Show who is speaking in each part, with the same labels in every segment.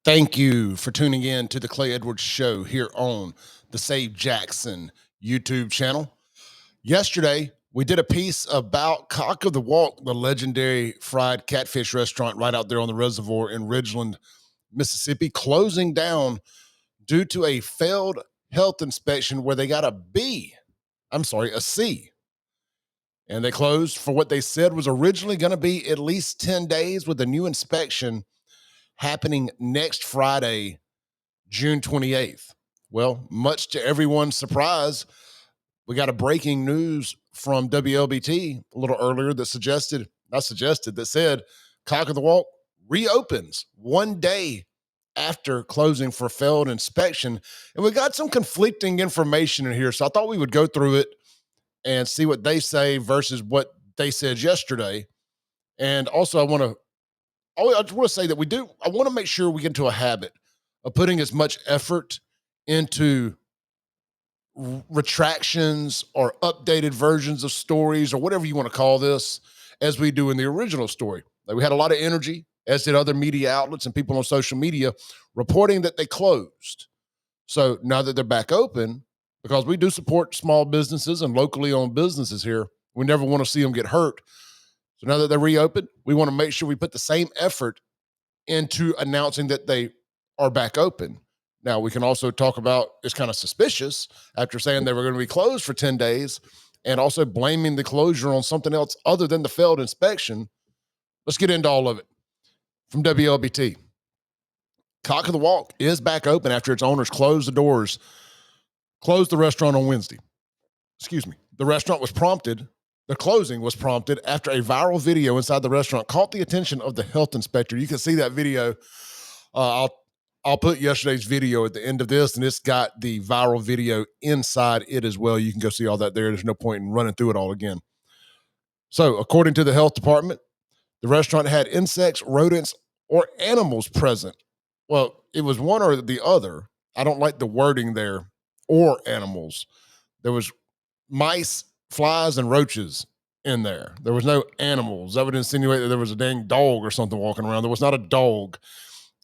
Speaker 1: Thank you for tuning in to the Clay Edwards Show here on the Save Jackson YouTube channel. Yesterday, we did a piece about Cock of the Walk, the legendary fried catfish restaurant right out there on the reservoir in Ridgeland, Mississippi, closing down due to a failed health inspection where they got a B. I'm sorry, a C. And they closed for what they said was originally going to be at least 10 days with a new inspection happening next Friday, June 28th. Well, much to everyone's surprise, we got a breaking news from WLBT a little earlier that that said Cock of the Walk reopens one day after closing for failed inspection. And we got some conflicting information in here. So I thought we would go through it and see what they say versus what they said yesterday. And also, I just want to say that I want to make sure we get into a habit of putting as much effort into retractions or updated versions of stories or whatever you want to call this as we do in the original story. Like we had a lot of energy, as did other media outlets and people on social media reporting that they closed. So now that they're back open, because we do support small businesses and locally owned businesses here, we never want to see them get hurt. So now that they're reopened, we want to make sure we put the same effort into announcing that they are back open. Now, we can also talk about it's kind of suspicious after saying they were going to be closed for 10 days and also blaming the closure on something else other than the failed inspection. Let's get into all of it. From WLBT, Cock of the Walk is back open after its owners closed the restaurant on Wednesday. Excuse me. The closing was prompted after a viral video inside the restaurant caught the attention of the health inspector. You can see that video. I'll put yesterday's video at the end of this, and it's got the viral video inside it as well. You can go see all that there. There's no point in running through it all again. So, according to the health department, the restaurant had insects, rodents, or animals present. Well, it was one or the other. I don't like the wording there, or animals. There was mice, flies, and roaches in there. There was no animals. That would insinuate that there was a dang dog or something walking around. There was not a dog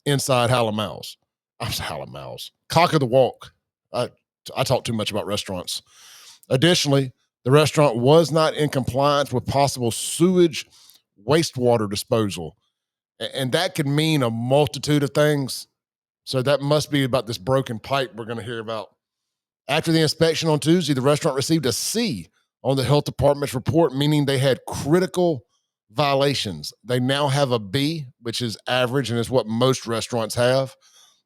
Speaker 1: inside Hallamals. I'm Hallamals. Cock of the Walk. I talk too much about restaurants. Additionally, the restaurant was not in compliance with possible sewage wastewater disposal. And that could mean a multitude of things. So that must be about this broken pipe we're going to hear about. After the inspection on Tuesday, the restaurant received a C on the health department's report, meaning they had critical violations. They now have a B, which is average and is what most restaurants have.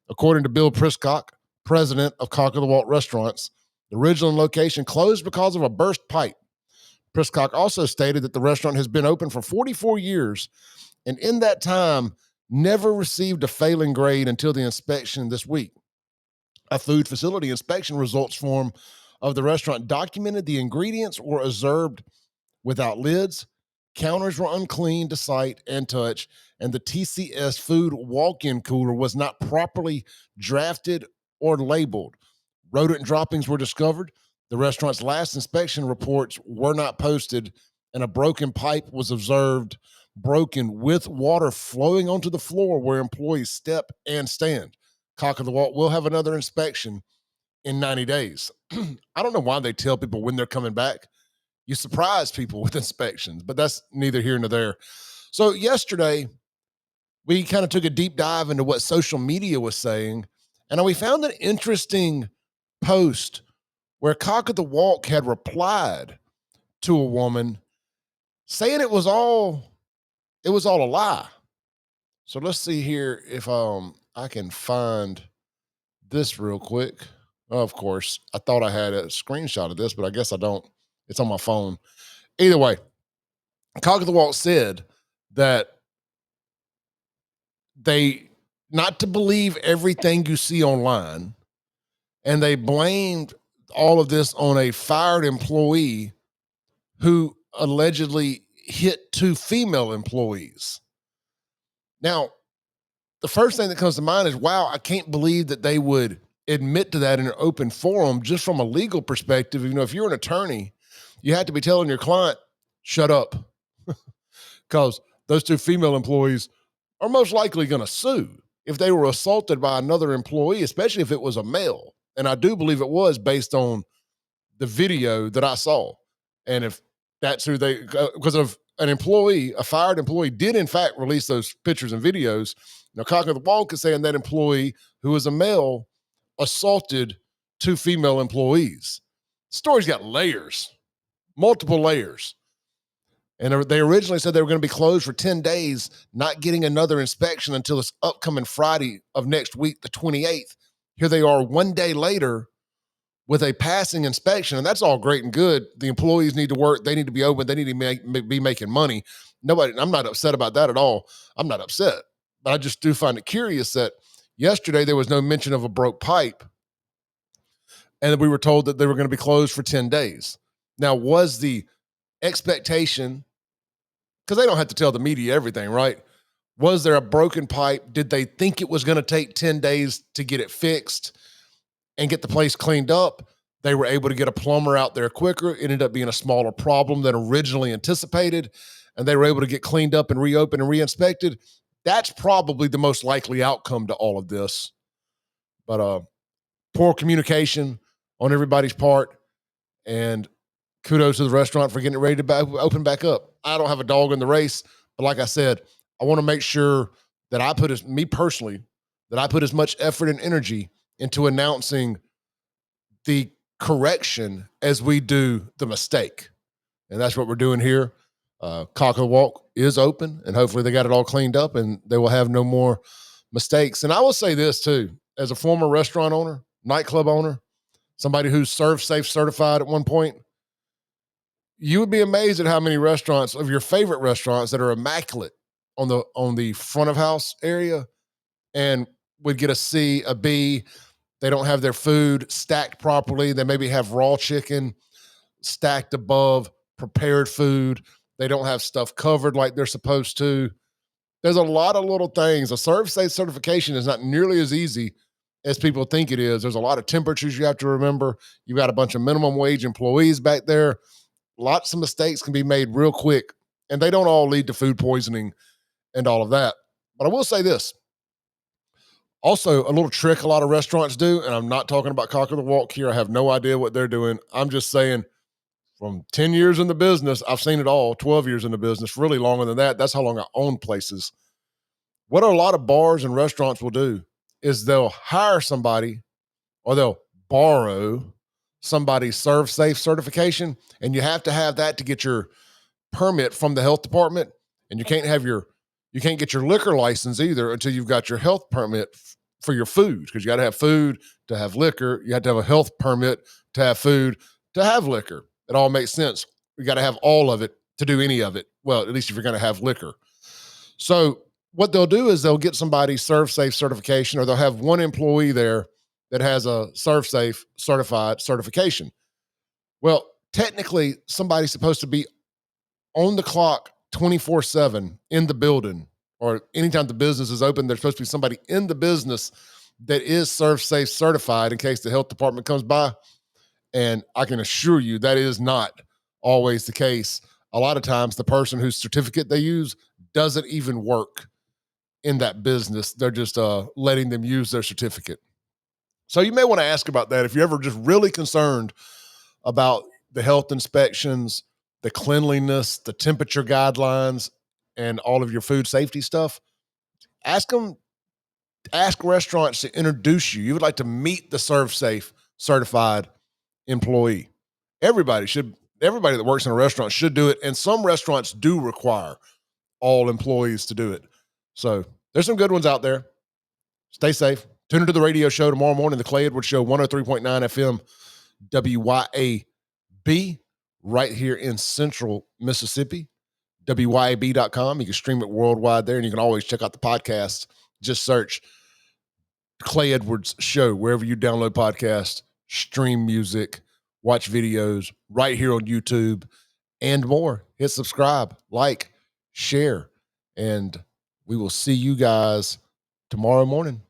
Speaker 1: According to Bill Prisock, president of Cock of the Walk Restaurants, the Ridgeland location closed because of a burst pipe. Prisock also stated that the restaurant has been open for 44 years and in that time never received a failing grade until the inspection this week. A food facility inspection results form of the restaurant documented the ingredients were observed without lids, counters were unclean to sight and touch, and the TCS food walk-in cooler was not properly drafted or labeled. Rodent droppings were discovered. The restaurant's last inspection reports were not posted, and a broken pipe was observed broken with water flowing onto the floor where employees step and stand. Cock of the Walk will have another inspection in 90 days. I don't know why they tell people when they're coming back. You surprise people with inspections, but that's neither here nor there. So yesterday, we kind of took a deep dive into what social media was saying, and we found an interesting post where Cock of the Walk had replied to a woman saying it was all a lie. So let's see here if I can find this real quick. Of course, I thought I had a screenshot of this, but I guess I don't. It's on my phone. Either way, Cock of the Walk said that they not to believe everything you see online, and they blamed all of this on a fired employee who allegedly hit two female employees. Now, the first thing that comes to mind is, wow, I can't believe that they would admit to that in an open forum. Just from a legal perspective, if you're an attorney, you have to be telling your client, shut up, because those two female employees are most likely going to sue. if they were assaulted by another employee, especially if it was a male. And I do believe it was based on the video that I saw. And if that's who they, because of an employee, a fired employee did in fact release those pictures and videos. Now, Cock of the Walk is saying that employee who was a male assaulted two female employees. The story's got layers, multiple layers. And they originally said they were going to be closed for 10 days, not getting another inspection until this upcoming Friday of next week, the 28th. Here they are 1 day later with a passing inspection, and that's all great and good. The employees need to work. They need to be open. They need to be making money. I'm not upset about that at all. I'm not upset. But I just do find it curious that yesterday there was no mention of a broke pipe, and we were told that they were going to be closed for 10 days. Now, was the expectation, because they don't have to tell the media everything, right? Was there a broken pipe? Did they think it was going to take 10 days to get it fixed and get the place cleaned up? They were able to get a plumber out there quicker. It ended up being a smaller problem than originally anticipated, and they were able to get cleaned up and reopened and re-inspected. That's probably the most likely outcome to all of this. But poor communication on everybody's part, and kudos to the restaurant for getting it ready to open back up. I don't have a dog in the race, but like I said, I want to make sure that I put as much effort and energy into announcing the correction as we do the mistake. And that's what we're doing here. Cock of the Walk is open, and hopefully they got it all cleaned up and they will have no more mistakes. And I will say this too, as a former restaurant owner, nightclub owner, somebody who's Serve Safe certified at one point, you would be amazed at how many restaurants of your favorite restaurants that are immaculate on the front of house area and would get a C, a B. They don't have their food stacked properly. They maybe have raw chicken stacked above prepared food. They don't have stuff covered like they're supposed to. There's a lot of little things. A Serve Safe certification is not nearly as easy as people think it is. There's a lot of temperatures you have to remember. You've got a bunch of minimum wage employees back there. Lots of mistakes can be made real quick, and they don't all lead to food poisoning and all of that. But I will say this. Also, a little trick a lot of restaurants do, and I'm not talking about Cock of the Walk here. I have no idea what they're doing. I'm just saying from 10 years in the business, I've seen it all, 12 years in the business, really longer than that. That's how long I own places. What a lot of bars and restaurants will do is they'll hire somebody or they'll borrow somebody's Serve Safe certification, and you have to have that to get your permit from the health department, and you can't get your liquor license either until you've got your health permit for your food, because you got to have food to have liquor. You have to have a health permit to have food to have liquor. It all makes sense. You got to have all of it to do any of it. Well, at least if you're going to have liquor. So what they'll do is they'll get somebody Serve Safe certification, or they'll have one employee there that has a Serve Safe certified certification. Well, technically, somebody's supposed to be on the clock 24/7 in the building, or anytime the business is open, there's supposed to be somebody in the business that is Serve Safe certified in case the health department comes by. And I can assure you that is not always the case. A lot of times the person whose certificate they use doesn't even work in that business. They're just letting them use their certificate. So you may want to ask about that if you're ever just really concerned about the health inspections, the cleanliness, the temperature guidelines, and all of your food safety stuff. Ask restaurants to introduce you. You would like to meet the Serve Safe certified employee. Everybody that works in a restaurant should do it. And some restaurants do require all employees to do it. So there's some good ones out there. Stay safe. Tune into the radio show tomorrow morning, the Clay Edwards Show, 103.9 FM, WYAB, right here in Central Mississippi, WYAB.com. You can stream it worldwide there, and you can always check out the podcast. Just search Clay Edwards Show wherever you download podcasts, stream music, watch videos, right here on YouTube, and more. Hit subscribe, like, share, and we will see you guys tomorrow morning.